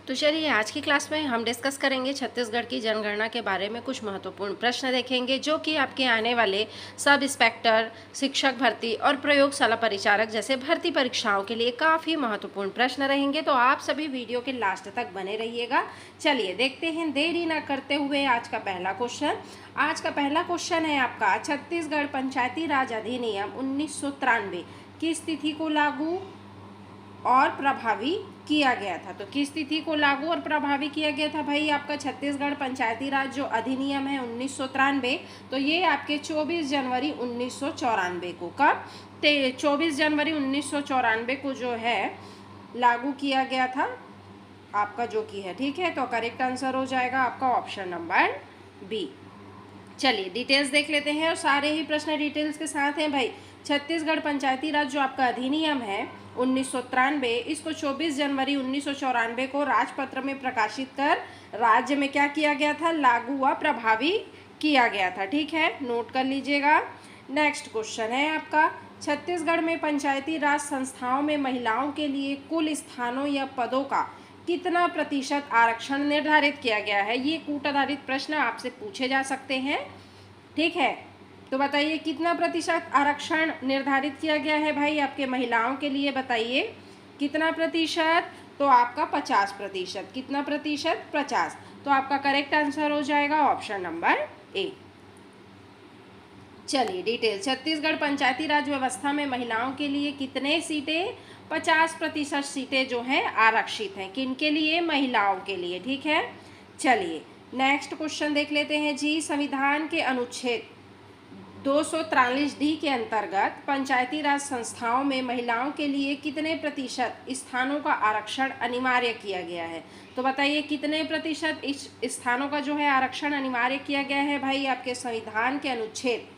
तो चलिए आज की क्लास में हम डिस्कस करेंगे छत्तीसगढ़ की जनगणना के बारे में। कुछ महत्वपूर्ण प्रश्न देखेंगे जो कि आपके आने वाले सब इंस्पेक्टर, शिक्षक भर्ती और प्रयोगशाला परिचारक जैसे भर्ती परीक्षाओं के लिए काफ़ी महत्वपूर्ण प्रश्न रहेंगे। तो आप सभी वीडियो के लास्ट तक बने रहिएगा। चलिए देखते हैं देरी ना करते हुए आज का पहला क्वेश्चन। आज का पहला क्वेश्चन है आपका, छत्तीसगढ़ पंचायती राज अधिनियम 1993 किस तिथि को लागू और प्रभावी किया गया था? तो किस तिथि को लागू और प्रभावी किया गया था भाई? आपका छत्तीसगढ़ पंचायती राज जो अधिनियम है 1993, तो ये आपके 24 जनवरी 1994 को, कब? 24 जनवरी 1994 को जो है लागू किया गया था आपका, जो कि है, ठीक है। तो करेक्ट आंसर हो जाएगा आपका ऑप्शन नंबर बी। चलिए डिटेल्स देख लेते हैं और सारे ही प्रश्न डिटेल्स के साथ हैं भाई। छत्तीसगढ़ पंचायती राज जो आपका अधिनियम है 1993, इसको 24 जनवरी 1994 को राजपत्र में प्रकाशित कर राज्य में क्या किया गया था? लागू व प्रभावी किया गया था, ठीक है, नोट कर लीजिएगा। नेक्स्ट क्वेश्चन है आपका, छत्तीसगढ़ में पंचायती राज संस्थाओं में महिलाओं के लिए कुल स्थानों या पदों का कितना प्रतिशत आरक्षण निर्धारित किया गया है? ये कूट आधारित प्रश्न आपसे पूछे जा सकते हैं, ठीक है। तो बताइए कितना प्रतिशत आरक्षण निर्धारित किया गया है भाई आपके महिलाओं के लिए? बताइए कितना प्रतिशत? तो आपका 50%। कितना प्रतिशत? 50। तो आपका करेक्ट आंसर हो जाएगा ऑप्शन नंबर ए। चलिए डिटेल, छत्तीसगढ़ पंचायती राज व्यवस्था में महिलाओं के लिए कितने सीटें? 50% सीटें जो हैं आरक्षित हैं। किनके लिए? महिलाओं के लिए, ठीक है। चलिए नेक्स्ट क्वेश्चन देख लेते हैं जी। संविधान के अनुच्छेद 243D के अंतर्गत पंचायती राज संस्थाओं में महिलाओं के लिए कितने प्रतिशत स्थानों का आरक्षण अनिवार्य किया गया है? तो बताइए कितने प्रतिशत इस स्थानों का जो है आरक्षण अनिवार्य किया गया है भाई आपके संविधान के अनुच्छेद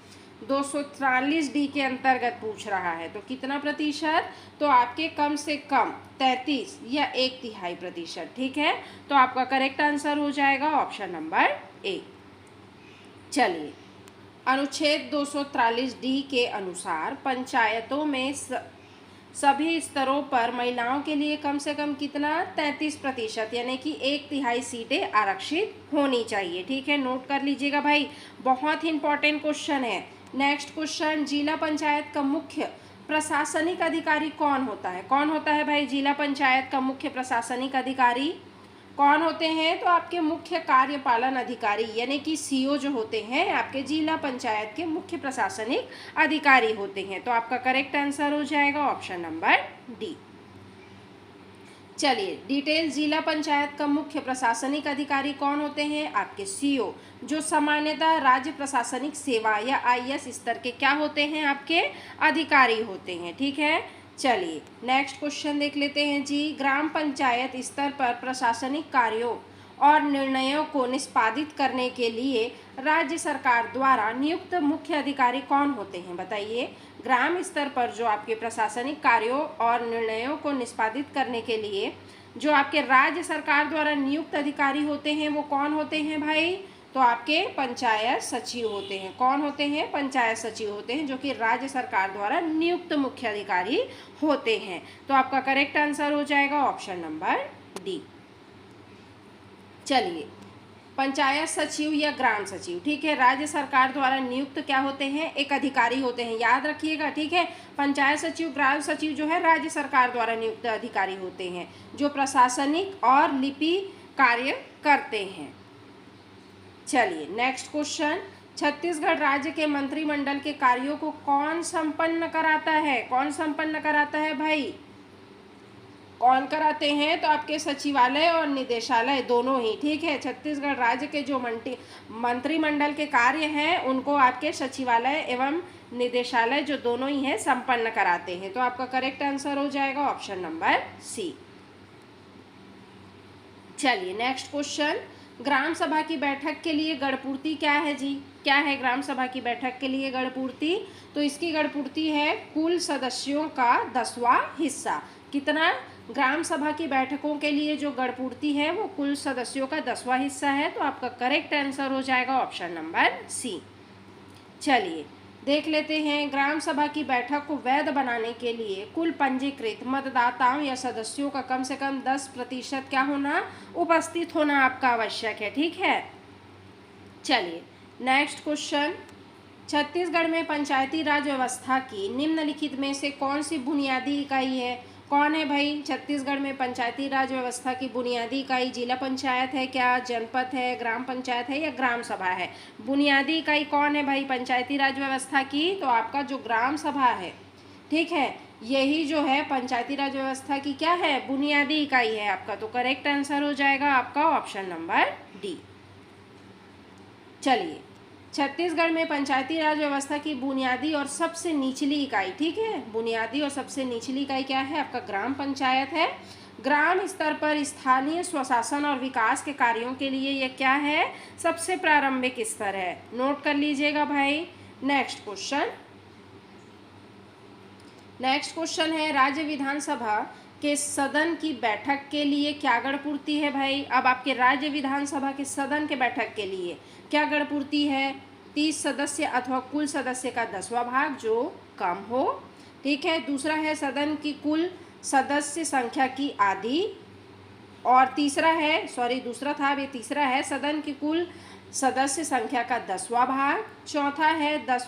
243D के अंतर्गत पूछ रहा है। तो कितना प्रतिशत? तो आपके कम से कम 33 या 1/3%, ठीक है। तो आपका करेक्ट आंसर हो जाएगा ऑप्शन नंबर ए। चलिए अनुच्छेद 243D के अनुसार पंचायतों में सभी स्तरों पर महिलाओं के लिए कम से कम कितना? 33%, यानी कि 1/3 सीटें आरक्षित होनी चाहिए, ठीक है, नोट कर लीजिएगा भाई, बहुत ही इंपॉर्टेंट क्वेश्चन है। नेक्स्ट क्वेश्चन, जिला पंचायत का मुख्य प्रशासनिक अधिकारी कौन होता है? कौन होता है भाई जिला पंचायत का मुख्य प्रशासनिक अधिकारी? कौन होते हैं? तो आपके मुख्य कार्यपालन अधिकारी यानी कि सीओ जो होते हैं आपके जिला पंचायत के मुख्य प्रशासनिक अधिकारी होते हैं। तो आपका करेक्ट आंसर हो जाएगा ऑप्शन नंबर डी। चलिए डिटेल, जिला पंचायत का मुख्य प्रशासनिक अधिकारी कौन होते हैं? आपके सीओ, जो सामान्यतः राज्य प्रशासनिक सेवा या IAS स्तर के क्या होते हैं? आपके अधिकारी होते हैं, ठीक है। चलिए नेक्स्ट क्वेश्चन देख लेते हैं जी। ग्राम पंचायत स्तर पर प्रशासनिक कार्यों और निर्णयों को निष्पादित करने के लिए राज्य सरकार द्वारा नियुक्त मुख्य अधिकारी कौन होते हैं? बताइए ग्राम स्तर पर जो आपके प्रशासनिक कार्यों और निर्णयों को निष्पादित करने के लिए जो आपके राज्य सरकार द्वारा नियुक्त अधिकारी होते हैं वो कौन होते हैं भाई? तो आपके पंचायत सचिव होते हैं। कौन होते हैं? पंचायत सचिव होते हैं, जो कि राज्य सरकार द्वारा नियुक्त मुख्य अधिकारी होते हैं। तो आपका करेक्ट आंसर हो जाएगा ऑप्शन नंबर डी। चलिए पंचायत सचिव या ग्राम सचिव, ठीक है, राज्य सरकार द्वारा नियुक्त क्या होते हैं? एक अधिकारी होते हैं, याद रखिएगा, ठीक है। पंचायत सचिव, ग्राम सचिव जो है राज्य सरकार द्वारा नियुक्त अधिकारी होते हैं जो प्रशासनिक और लिपि कार्य करते हैं। चलिए नेक्स्ट क्वेश्चन, छत्तीसगढ़ राज्य के मंत्रिमंडल के कार्यों को कौन संपन्न कराता है? कौन संपन्न कराता है भाई? कौन कराते हैं? तो आपके सचिवालय और निदेशालय दोनों ही, ठीक है। छत्तीसगढ़ राज्य के जो मंत्रिमंडल के कार्य हैं उनको आपके सचिवालय एवं निदेशालय जो दोनों ही हैं संपन्न कराते हैं। तो आपका करेक्ट आंसर हो जाएगा ऑप्शन नंबर सी। चलिए नेक्स्ट क्वेश्चन, ग्राम सभा की बैठक के लिए गढ़पूर्ति क्या है जी? क्या है ग्राम सभा की बैठक के लिए गढ़पूर्ति? तो इसकी गढ़पूर्ति है कुल सदस्यों का 10वां हिस्सा। कितना? ग्राम सभा की बैठकों के लिए जो गढ़पूर्ति है वो कुल सदस्यों का 10वां हिस्सा है। तो आपका करेक्ट आंसर हो जाएगा ऑप्शन नंबर सी। चलिए देख लेते हैं, ग्राम सभा की बैठक को वैध बनाने के लिए कुल पंजीकृत मतदाताओं या सदस्यों का कम से कम 10% क्या होना, उपस्थित होना आपका आवश्यक है। ठीक है, चलिए नेक्स्ट क्वेश्चन। छत्तीसगढ़ में पंचायती राज व्यवस्था की निम्नलिखित में से कौन सी बुनियादी इकाई है? कौन है भाई? छत्तीसगढ़ में पंचायती राज व्यवस्था की बुनियादी इकाई जिला पंचायत है क्या, जनपद है, ग्राम पंचायत है या ग्राम सभा है? बुनियादी इकाई कौन है भाई पंचायती राज व्यवस्था की? तो आपका जो ग्राम सभा है, ठीक है, यही जो है पंचायती राज व्यवस्था की क्या है, बुनियादी इकाई है आपका। तो करेक्ट आंसर हो जाएगा आपका ऑप्शन नंबर डी। चलिए, छत्तीसगढ़ में पंचायती राज व्यवस्था की बुनियादी और सबसे निचली इकाई, ठीक है, बुनियादी और सबसे निचली इकाई क्या है आपका, ग्राम पंचायत है। ग्राम स्तर पर स्थानीय स्वशासन और विकास के कार्यों के लिए यह क्या है, सबसे प्रारंभिक स्तर है। नोट कर लीजिएगा भाई। नेक्स्ट क्वेश्चन है, राज्य विधानसभा के सदन की बैठक के लिए क्या गणपूर्ति है भाई? अब आपके राज्य विधानसभा के सदन के बैठक के लिए क्या गणपूर्ति है? 30 सदस्य अथवा कुल सदस्य का 10वां भाग जो कम हो। ठीक है, दूसरा है सदन की कुल सदस्य संख्या की आधी, और तीसरा है, दूसरा था, अब ये तीसरा है, सदन की कुल सदस्य संख्या का 10वां भाग। चौथा है 10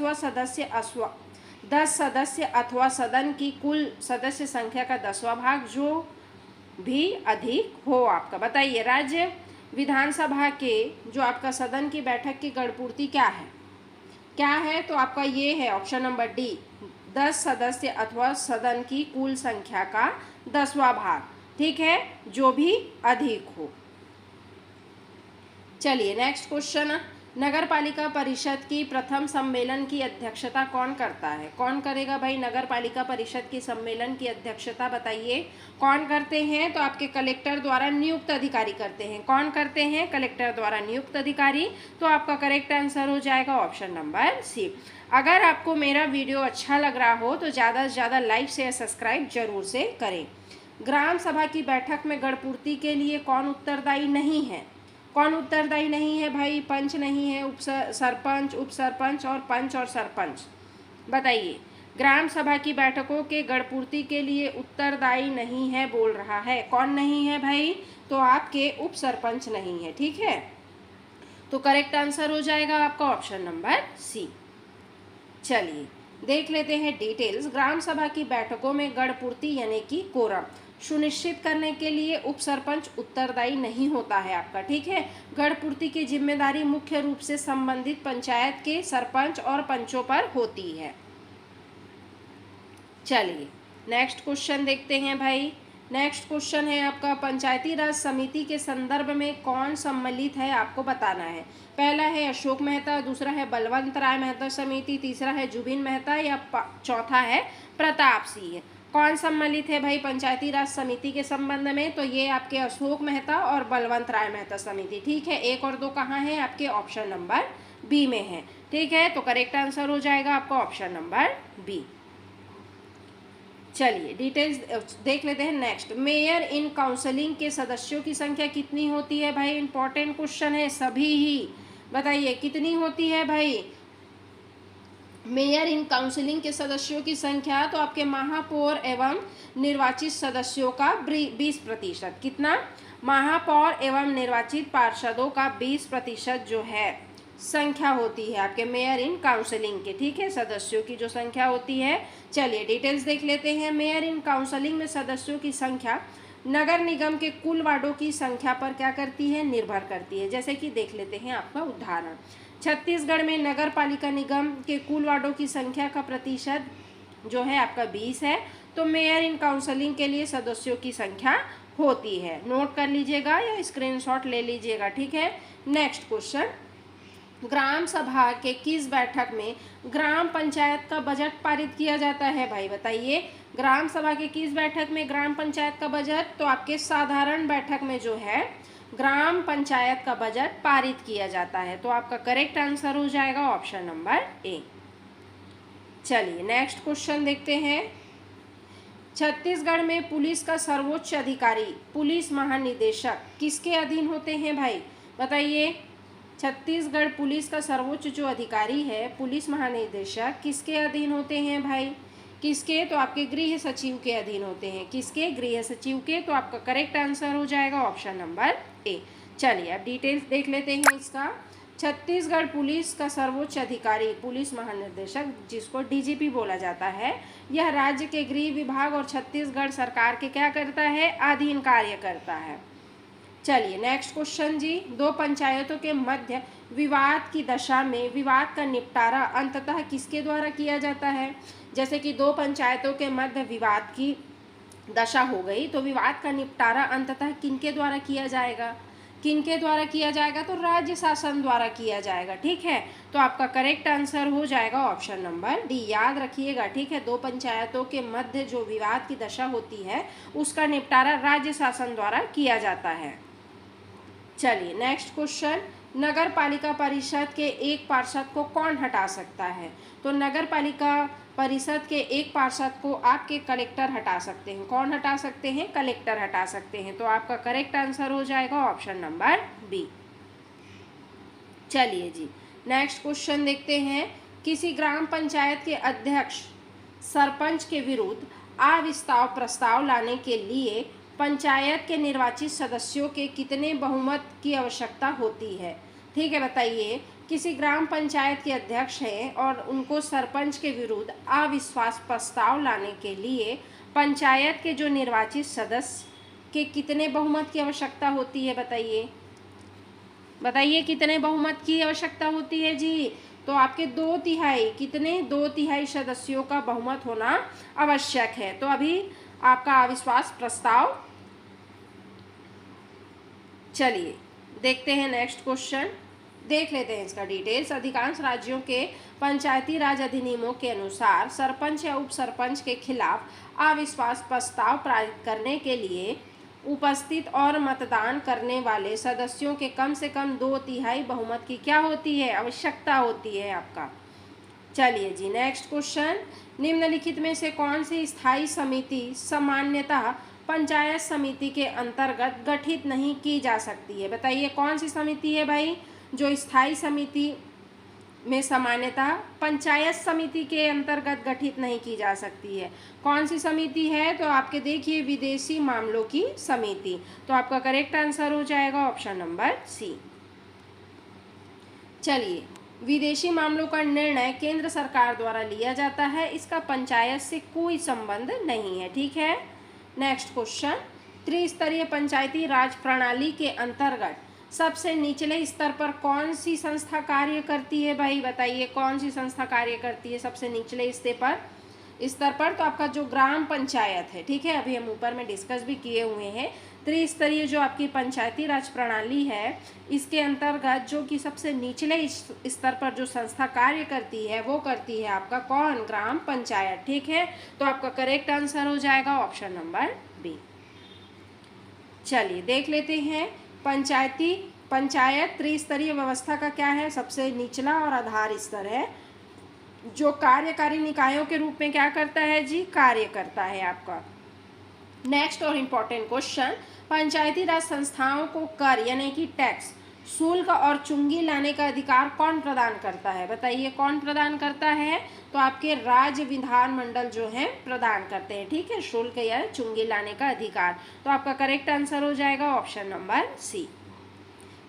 सदस्य अथवा सदन की कुल सदस्य संख्या का 10वां भाग जो भी अधिक हो आपका। बताइए, राज्य विधानसभा के जो आपका सदन की बैठक की गणपूर्ति क्या है? तो आपका ये है ऑप्शन नंबर डी, 10 सदस्य अथवा सदन की कुल संख्या का 10वां भाग, ठीक है, जो भी अधिक हो। चलिए नेक्स्ट क्वेश्चन, नगर पालिका परिषद की प्रथम सम्मेलन की अध्यक्षता कौन करता है? कौन करेगा भाई नगर पालिका परिषद की सम्मेलन की अध्यक्षता? बताइए कौन करते हैं? तो आपके कलेक्टर द्वारा नियुक्त अधिकारी करते हैं। कौन करते हैं? कलेक्टर द्वारा नियुक्त अधिकारी। तो आपका करेक्ट आंसर हो जाएगा ऑप्शन नंबर सी। अगर आपको मेरा वीडियो अच्छा लग रहा हो तो ज़्यादा से ज़्यादा लाइक शेयर सब्सक्राइब जरूर से करें। ग्राम सभा की बैठक में गणपूर्ति के लिए कौन उत्तरदायी नहीं है? कौन उत्तरदायी नहीं है भाई? पंच नहीं है, सरपंच, उप सरपंच और पंच और सरपंच। बताइए, ग्राम सभा की बैठकों के गणपूर्ति के लिए उत्तरदायी नहीं है बोल रहा है, कौन नहीं है भाई? तो आपके उप सरपंच नहीं है। ठीक है, तो करेक्ट आंसर हो जाएगा आपका ऑप्शन नंबर सी। चलिए देख लेते हैं डिटेल्स। ग्राम सभा की बैठकों में गणपूर्ति यानी कि कोरम सुनिश्चित करने के लिए उप सरपंच उत्तरदायी नहीं होता है आपका। ठीक है, गणपूर्ति की जिम्मेदारी मुख्य रूप से संबंधित पंचायत के सरपंच और पंचों पर होती है। चलिए नेक्स्ट क्वेश्चन देखते हैं भाई। नेक्स्ट क्वेश्चन है आपका, पंचायती राज समिति के संदर्भ में कौन सम्मिलित है आपको बताना है। पहला है अशोक मेहता, दूसरा है बलवंत राय मेहता समिति, तीसरा है जुबिन मेहता या चौथा है प्रताप सिंह। कौन सम्मिलित है भाई पंचायती राज समिति के संबंध में? तो ये आपके अशोक मेहता और बलवंत राय मेहता समिति। ठीक है, 1 और 2 कहाँ है आपके? ऑप्शन नंबर बी में है। ठीक है, तो करेक्ट आंसर हो जाएगा आपका ऑप्शन नंबर बी। चलिए डिटेल्स देख लेते हैं। नेक्स्ट, मेयर इन काउंसलिंग के सदस्यों की संख्या कितनी होती है भाई? इंपॉर्टेंट क्वेश्चन है, सभी ही बताइए कितनी होती है भाई मेयर इन काउंसिलिंग के सदस्यों की संख्या? तो आपके महापौर एवं निर्वाचित सदस्यों का 20%। कितना? महापौर एवं निर्वाचित पार्षदों का 20% जो है संख्या होती है आपके मेयर इन काउंसिलिंग के। ठीक है, सदस्यों की जो संख्या होती है। चलिए डिटेल्स देख लेते हैं। मेयर इन काउंसिलिंग में सदस्यों की संख्या नगर निगम के कुल वार्डों की संख्या पर क्या करती है? निर्भर करती है। जैसे कि देख लेते हैं आपका उदाहरण, छत्तीसगढ़ में नगर पालिका निगम के कुल वार्डों की संख्या का प्रतिशत जो है आपका 20 है। तो मेयर इन काउंसिलिंग के लिए सदस्यों की संख्या होती है। नोट कर लीजिएगा या स्क्रीनशॉट ले लीजिएगा। ठीक है, नेक्स्ट क्वेश्चन, ग्राम सभा के किस बैठक में ग्राम पंचायत का बजट पारित किया जाता है भाई? बताइए, ग्राम सभा के किस बैठक में ग्राम पंचायत का बजट? तो आपके साधारण बैठक में जो है ग्राम पंचायत का बजट पारित किया जाता है। तो आपका करेक्ट आंसर हो जाएगा ऑप्शन नंबर ए। चलिए नेक्स्ट क्वेश्चन देखते हैं। छत्तीसगढ़ में पुलिस का सर्वोच्च अधिकारी पुलिस महानिदेशक किसके अधीन होते हैं भाई? बताइए, छत्तीसगढ़ पुलिस का सर्वोच्च जो अधिकारी है, पुलिस महानिदेशक, किसके अधीन होते हैं भाई? किसके? तो आपके गृह सचिव के अधीन होते हैं। किसके? गृह सचिव के। तो आपका करेक्ट आंसर हो जाएगा ऑप्शन नंबर ए। चलिए अब डिटेल्स देख लेते हैं इसका। छत्तीसगढ़ पुलिस का सर्वोच्च अधिकारी पुलिस महानिदेशक, जिसको डीजीपी बोला जाता है, यह राज्य के गृह विभाग और छत्तीसगढ़ सरकार के क्या करता है? अधीन कार्य करता है। चलिए नेक्स्ट क्वेश्चन जी। दो पंचायतों के मध्य विवाद की दशा में विवाद का निपटारा अंततः किसके द्वारा किया जाता है? जैसे कि दो पंचायतों के मध्य विवाद की दशा हो गई, तो विवाद का निपटारा अंततः किनके द्वारा किया जाएगा? किनके द्वारा किया जाएगा? तो राज्य शासन द्वारा किया जाएगा। ठीक है, तो आपका करेक्ट आंसर हो जाएगा ऑप्शन नंबर डी। याद रखिएगा, ठीक है, दो पंचायतों के मध्य जो विवाद की दशा होती है उसका निपटारा राज्य शासन द्वारा किया जाता है। चलिए नेक्स्ट क्वेश्चन। नगर पालिका परिषद के एक पार्षद को कौन हटा सकता है? तो नगर पालिका परिषद के एक पार्षद को आपके कलेक्टर हटा सकते हैं। कौन हटा सकते हैं? कलेक्टर हटा सकते हैं। तो आपका करेक्ट आंसर हो जाएगा ऑप्शन नंबर बी। चलिए जी नेक्स्ट क्वेश्चन देखते हैं। किसी ग्राम पंचायत के अध्यक्ष सरपंच के विरुद्ध अविश्वास प्रस्ताव लाने के लिए पंचायत के निर्वाचित सदस्यों के कितने बहुमत की आवश्यकता होती है? ठीक है, बताइए। किसी ग्राम पंचायत के अध्यक्ष हैं और उनको सरपंच के विरुद्ध अविश्वास प्रस्ताव लाने के लिए पंचायत के जो निर्वाचित सदस्य के कितने बहुमत की आवश्यकता होती है? बताइए, बताइए कितने बहुमत की आवश्यकता होती है जी? तो आपके 2/3, कितने? 2/3 सदस्यों का बहुमत होना आवश्यक है। तो अभी आपका अविश्वास प्रस्ताव। चलिए देखते हैं नेक्स्ट क्वेश्चन, देख लेते हैं इसका डिटेल्स। अधिकांश राज्यों के पंचायती राज अधिनियमों के अनुसार सरपंच या उप सरपंच के खिलाफ अविश्वास प्रस्ताव पारित करने के लिए उपस्थित और मतदान करने वाले सदस्यों के कम से कम 2/3 बहुमत की क्या होती है? आवश्यकता होती है आपका। चलिए जी नेक्स्ट क्वेश्चन। निम्नलिखित में से कौन सी स्थायी समिति सामान्यतः पंचायत समिति के अंतर्गत गठित नहीं की जा सकती है? बताइए कौन सी समिति है भाई जो स्थायी समिति में सामान्यतः पंचायत समिति के अंतर्गत गठित नहीं की जा सकती है? कौन सी समिति है? तो आपके देखिए विदेशी मामलों की समिति। तो आपका करेक्ट आंसर हो जाएगा ऑप्शन नंबर सी। चलिए, विदेशी मामलों का निर्णय केंद्र सरकार द्वारा लिया जाता है, इसका पंचायत से कोई संबंध नहीं है। ठीक है, नेक्स्ट क्वेश्चन। त्रिस्तरीय पंचायती राज प्रणाली के अंतर्गत सबसे निचले स्तर पर कौन सी संस्था कार्य करती है भाई? बताइए कौन सी संस्था कार्य करती है सबसे निचले स्तर पर? तो आपका जो ग्राम पंचायत है, ठीक है, अभी हम ऊपर में डिस्कस भी किए हुए हैं। त्रिस्तरीय जो आपकी पंचायती राज प्रणाली है, इसके अंतर्गत जो कि सबसे निचले स्तर पर जो संस्था कार्य करती है वो करती है आपका कौन? ग्राम पंचायत। ठीक है, तो आपका करेक्ट आंसर हो जाएगा ऑप्शन नंबर बी। चलिए देख लेते हैं। पंचायत त्रिस्तरीय व्यवस्था का क्या है? सबसे निचला और आधार स्तर है, जो कार्यकारी निकायों के रूप में क्या करता है जी? कार्य करता है आपका। नेक्स्ट और इम्पोर्टेंट क्वेश्चन। पंचायती राज संस्थाओं को कर यानी कि टैक्स, शुल्क और चुंगी लाने का अधिकार कौन प्रदान करता है? बताइए कौन प्रदान करता है? तो आपके राज्य विधानमंडल जो है प्रदान करते हैं। ठीक है, शुल्क या चुंगी लाने का अधिकार। तो आपका करेक्ट आंसर हो जाएगा ऑप्शन नंबर सी।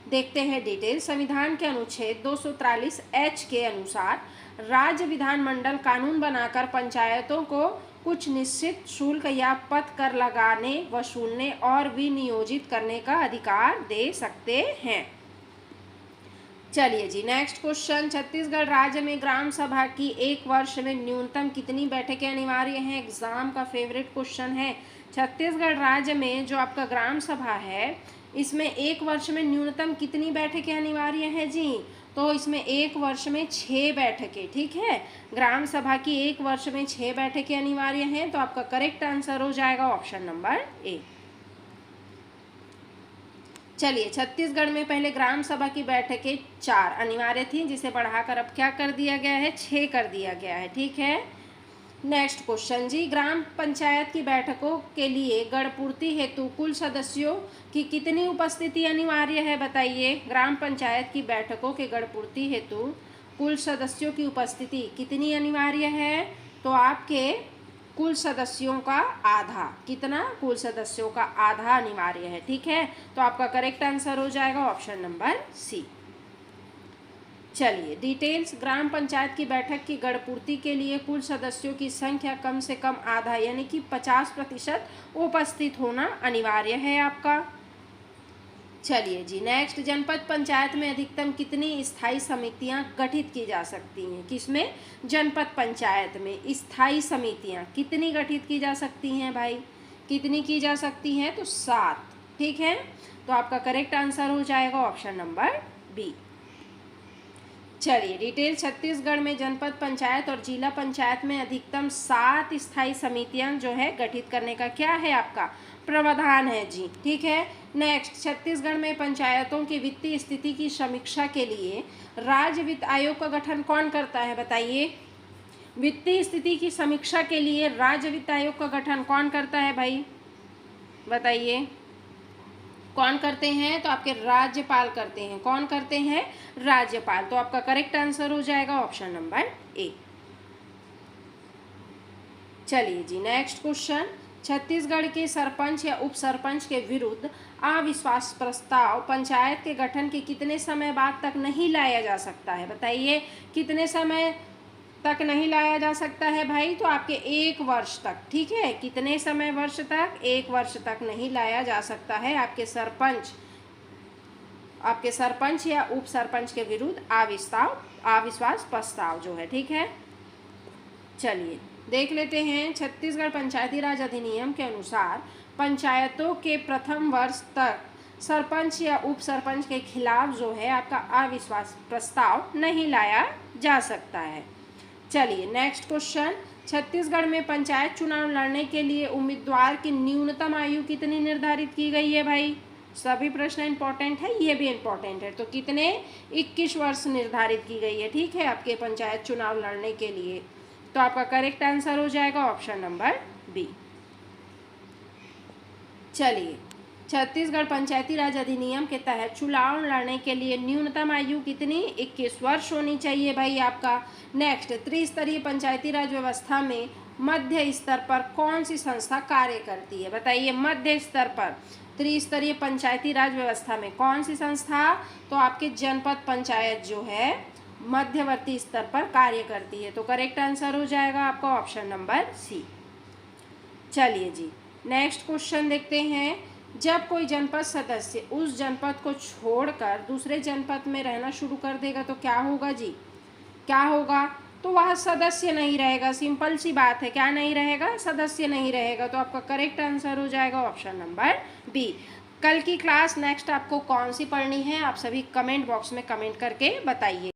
देखते हैं डिटेल। संविधान के अनुच्छेद 243H के अनुसार राज्य विधानमंडल कानून बनाकर पंचायतों को कुछ निश्चित शुल्क या पथ कर लगाने, वसूलने और विनियोजित करने का अधिकार दे सकते हैं। चलिए जी नेक्स्ट क्वेश्चन। छत्तीसगढ़ राज्य में ग्राम सभा की एक वर्ष में न्यूनतम कितनी बैठकें अनिवार्य हैं? एग्जाम का फेवरेट क्वेश्चन है। छत्तीसगढ़ राज्य में जो आपका ग्राम सभा है, इसमें एक वर्ष में न्यूनतम कितनी बैठकें अनिवार्य हैं जी? तो इसमें एक वर्ष में 6 बैठकें। ठीक है, ग्राम सभा की एक वर्ष में 6 बैठकें अनिवार्य हैं। तो आपका करेक्ट आंसर हो जाएगा ऑप्शन नंबर ए। चलिए, छत्तीसगढ़ में पहले ग्राम सभा की बैठकें 4 अनिवार्य थी, जिसे बढ़ाकर अब क्या कर दिया गया है? 6 कर दिया गया है। ठीक है, नेक्स्ट क्वेश्चन जी, ग्राम पंचायत की बैठकों के लिए गणपूर्ति हेतु कुल सदस्यों की कितनी उपस्थिति अनिवार्य है? बताइए, ग्राम पंचायत की बैठकों के गणपूर्ति हेतु कुल सदस्यों की उपस्थिति कितनी अनिवार्य है? तो आपके कुल सदस्यों का आधा, कितना? कुल सदस्यों का आधा अनिवार्य है। ठीक है, तो आपका करेक्ट आंसर हो जाएगा ऑप्शन नंबर सी। चलिए, डिटेल्स, ग्राम पंचायत की बैठक की गणपूर्ति के लिए कुल सदस्यों की संख्या कम से कम आधा यानी कि 50% उपस्थित होना अनिवार्य है आपका। चलिए जी, नेक्स्ट, जनपद पंचायत में अधिकतम कितनी स्थायी समितियां गठित की जा सकती हैं? किसमें? जनपद पंचायत में स्थायी समितियां कितनी गठित की जा सकती हैं भाई? कितनी की जा सकती हैं? तो 7। ठीक है, तो आपका करेक्ट आंसर हो जाएगा ऑप्शन नंबर बी। चलिए, डिटेल, छत्तीसगढ़ में जनपद पंचायत और जिला पंचायत में अधिकतम 7 स्थायी समितियां जो है गठित करने का क्या है आपका प्रावधान है जी। ठीक है, नेक्स्ट, छत्तीसगढ़ में पंचायतों की वित्तीय स्थिति की समीक्षा के लिए राज्य वित्त आयोग का गठन कौन करता है? बताइए, वित्तीय स्थिति की समीक्षा के लिए राज्य वित्त आयोग का गठन कौन करता है भाई? बताइए, कौन करते हैं? तो आपके राज्यपाल करते हैं। कौन करते हैं? राज्यपाल। तो आपका करेक्ट आंसर हो जाएगा ऑप्शन नंबर ए। चलिए जी, नेक्स्ट क्वेश्चन, छत्तीसगढ़ के सरपंच या उप सरपंच के विरुद्ध अविश्वास प्रस्ताव पंचायत के गठन के कितने समय बाद तक नहीं लाया जा सकता है? बताइए, कितने समय तक नहीं लाया जा सकता है भाई? तो आपके 1 वर्ष तक। ठीक है, कितने समय वर्ष तक? 1 वर्ष तक नहीं लाया जा सकता है आपके सरपंच या उप सरपंच के विरुद्ध अविश्वास प्रस्ताव जो है। ठीक है, चलिए देख लेते हैं, छत्तीसगढ़ पंचायती राज अधिनियम के अनुसार पंचायतों के प्रथम वर्ष तक सरपंच या उप सरपंच के खिलाफ जो है आपका अविश्वास प्रस्ताव नहीं लाया जा सकता है। चलिए, नेक्स्ट क्वेश्चन, छत्तीसगढ़ में पंचायत चुनाव लड़ने के लिए उम्मीदवार की न्यूनतम आयु कितनी निर्धारित की गई है भाई? सभी प्रश्न इंपॉर्टेंट है, ये भी इंपॉर्टेंट है। तो कितने? 21 वर्ष निर्धारित की गई है। ठीक है, आपके पंचायत चुनाव लड़ने के लिए। तो आपका करेक्ट आंसर हो जाएगा ऑप्शन नंबर बी। चलिए, छत्तीसगढ़ पंचायती राज अधिनियम के तहत चुनाव लड़ने के लिए न्यूनतम आयु कितनी? 21 वर्ष होनी चाहिए भाई आपका। नेक्स्ट, त्रिस्तरीय पंचायती राज व्यवस्था में मध्य स्तर पर कौन सी संस्था कार्य करती है? बताइए, मध्य स्तर पर त्रिस्तरीय पंचायती राज व्यवस्था में कौन सी संस्था? तो आपके जनपद पंचायत जो है मध्यवर्ती स्तर पर कार्य करती है। तो करेक्ट आंसर हो जाएगा आपका ऑप्शन नंबर सी। चलिए जी, नेक्स्ट क्वेश्चन देखते हैं, जब कोई जनपद सदस्य उस जनपद को छोड़कर दूसरे जनपद में रहना शुरू कर देगा तो क्या होगा जी? क्या होगा? तो वह सदस्य नहीं रहेगा। सिंपल सी बात है, क्या नहीं रहेगा? सदस्य नहीं रहेगा। तो आपका करेक्ट आंसर हो जाएगा ऑप्शन नंबर बी। कल की क्लास नेक्स्ट आपको कौन सी पढ़नी है आप सभी कमेंट बॉक्स में कमेंट करके बताइए।